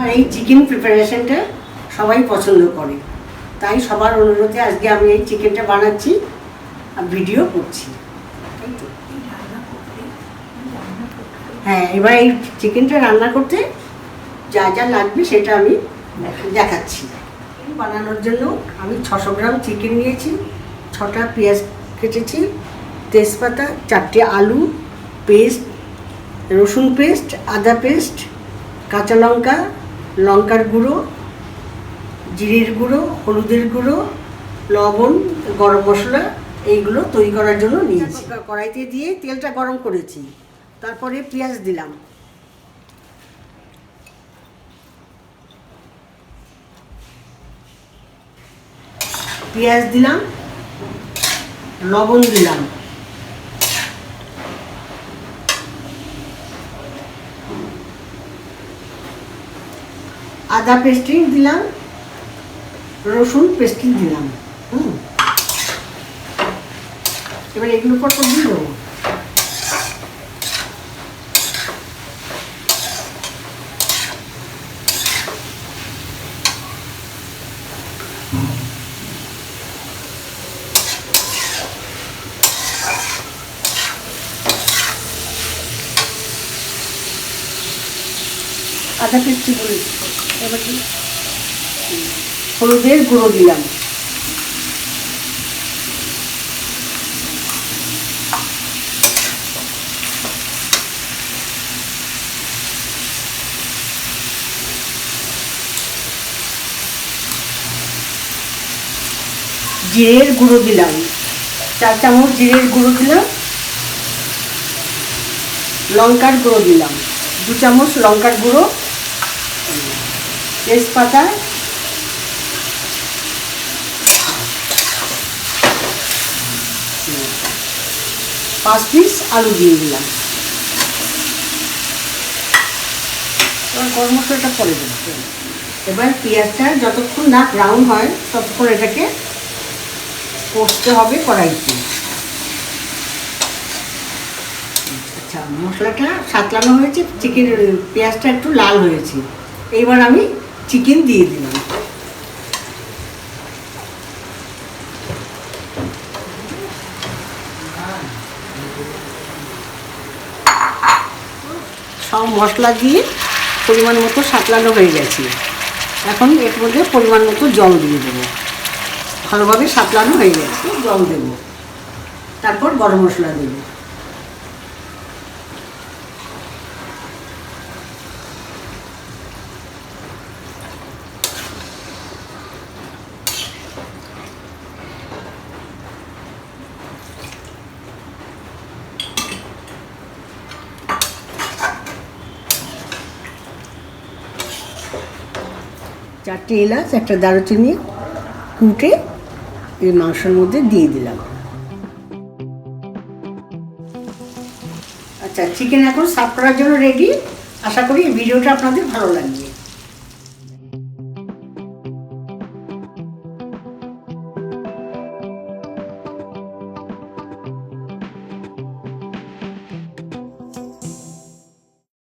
আর এই চিকেন প্রিপারেশনটা সবাই পছন্দ করে, তাই সবার অনুরোধে আজকে আমি এই চিকেনটা বানাচ্ছি আর ভিডিও করছি। হ্যাঁ, এবার এই চিকেনটা রান্না করতে যা যা লাগবে সেটা আমি দেখাচ্ছি। বানানোর জন্য আমি 600 গ্রাম চিকেন নিয়েছি, 6টা পেঁয়াজ কেটেছি, তেজপাতা, 4টে আলু, পেস্ট, রসুন পেস্ট, আদা পেস্ট, কাঁচা লঙ্কা, লঙ্কার গুঁড়ো, জিরের গুঁড়ো, হলুদের গুঁড়ো, লবণ, গরম মশলা, এইগুলো তৈরি করার জন্য নিয়েছি। কড়াইতে দিয়ে তেলটা গরম করেছি, তারপরে পেঁয়াজ দিলাম, লবণ দিলাম, আদা পেস্টিং দিলাম, রসুন পেস্টিং দিলাম। এবার এগুলো পর দিয়ে দেবো। আদা পেস্টি করে এবার হলুদের গুঁড়ো দিলাম, জিরের গুঁড়ো দিলাম, 4 চামচ জিরের গুঁড়ো দিলাম, লঙ্কার গুঁড়ো দিলাম, 2 চামচ লঙ্কার গুঁড়ো, তেজপাতা, 5 পিস আলু দিয়ে দিলাম। এবার গরম মশলাটা পরে দেবো। এবার পেঁয়াজটা যতক্ষণ না ব্রাউন হয় ততক্ষণ এটাকে কষতে হবে কড়াইতে। আচ্ছা, মশলাটা সাতলানো হয়েছে, চিকেনের পেঁয়াজটা একটু লাল হয়েছে, এইবার আমি চিকেন দিয়ে দিলাম। সব মশলা দিয়ে পরিমাণ মতো সাতলানো হয়ে গেছে, এখন এর মধ্যে পরিমাণ মতো জল দিয়ে দেবো। ভালোভাবে সাতলানো হয়ে গেছে, জল দেবো, তারপর গরম মশলা দেবো। চারটে এলাচ, একটা দারুচিনি কুটে এই মাংসের মধ্যে দিয়ে দিলাম। আচ্ছা, চিকেন এখন সার্ভ করার জন্য রেডি। আশা করি এই ভিডিওটা আপনাদের ভালো লাগবে।